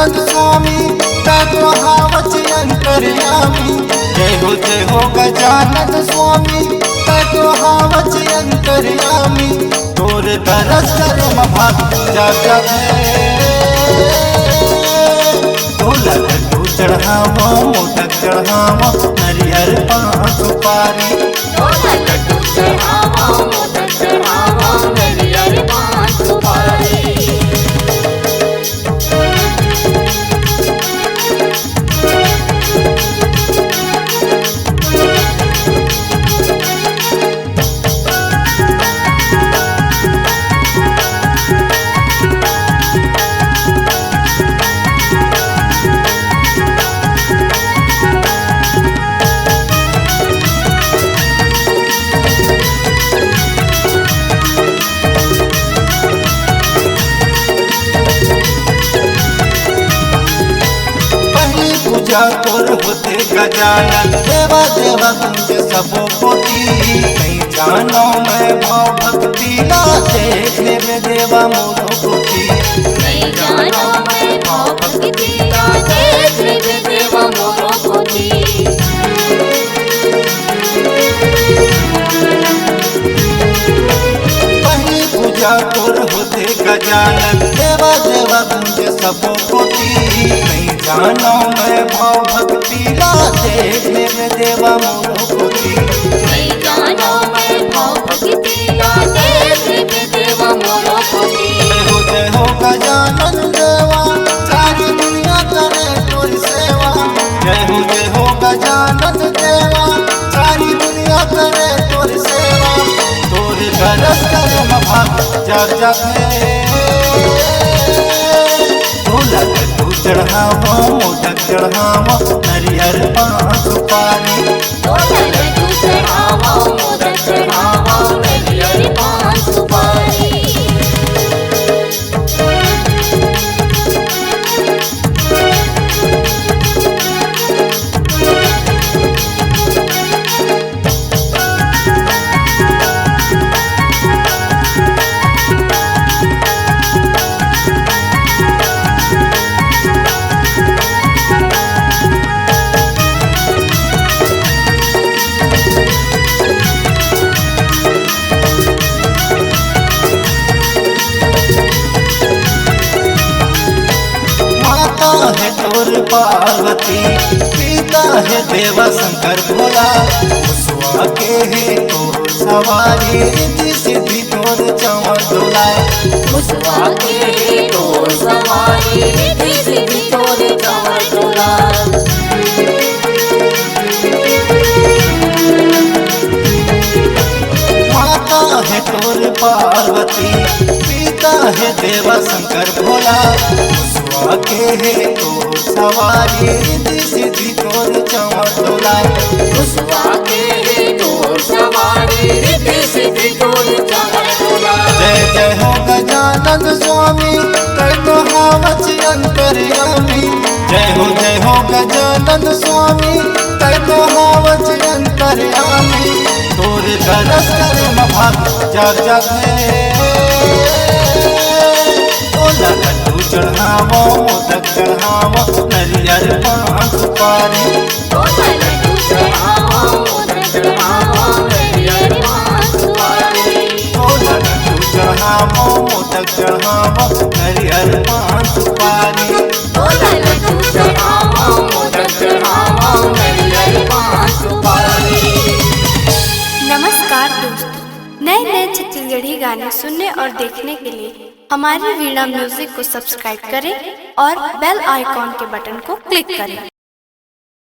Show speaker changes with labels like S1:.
S1: गजानन स्वामी तैको हावच अंतर्यामी। जय हो गजानन स्वामी तैको हावच अंतर्यामी। तोर दरस करम भक्त जग तोला लड्डू चढ़ावो मोदक चढ़ावो नरियर पाँच सुपारी।
S2: तोला लड्डू चढ़ावो मोदक चढ़ावो नरियर पाँच सुपारी।
S1: पूजा तोर होते गजानन देवा देवा तुझे सबो कोटि। नहीं जानो मैं भाव भक्ति ना देख ले देवा मोरो कोटि।
S2: नहीं जानो मैं भाव भक्ति ना देख ले देवा मोरो कोटि।
S1: पहली पूजा तोर होते गजानन देवा देवा तुझे सबो कोटि। नहीं जानो मैं भाव भक्ति ना देख ले देवा मोरो कोटि।
S2: नहीं जानो मैं भाव भक्ति ना देख ले देवा मोरो कोटि।
S1: जय हो गजानन देवा सारी दुनिया करे तोरी सेवा। जय हो गजानन देवा सारी दुनिया करे तोरी सेवा। तोरी दरस करम भक्त जग जग तोला लड्डू चढ़ावो मोदक चढ़ावो नरियर पाँच सुपारी।
S2: तोला लड्डू चढ़ावो मोदक चढ़ावो नरियर पाँच सुपारी।
S1: है तोर पार्वती पिता है देवा शंकर भोला। मुसवा के है तोर सवारी रिद्धि सिद्धि तोर चंवर डोला।
S2: मुसवा के है तोर सवारी रिद्धि सिद्धि तोर चंवर डोला।
S1: माता है तोर पार्वती पिता है देवा शंकर भोला। मुसवा के है तोर सवारी रिद्धि सिद्धि तोर चंवर डोला।
S2: मुसवा के है तोर सवारी रिद्धि सिद्धि तोर चंवर डोला।
S1: जय हो गजानन स्वामी तैको हावच अंतर्यामी। जय हो गजानन स्वामी तैको हावच अंतर्यामी। तोर दरस करम भक्त जग जग तोला लड्डू चढ़ावो मोदक चढ़ावो नरियर पाँच सुपारी।
S2: तोला लड्डू चढ़ावो मोदक चढ़ावो नरियर पाँच सुपारी।
S1: तोला लड्डू चढ़ावो मोदक चढ़ावो नरियर पाँच सुपारी।
S2: तोला लड्डू चढ़ावो मोदक चढ़ावो नरियर पाँच सुपारी।
S3: नमस्कार दोस्तों, नए छत्तीसगढ़ी गाने सुनने और देखने के लिए हमारी वीणा म्यूजिक को सब्सक्राइब करें और बेल आइकॉन के बटन को क्लिक करें।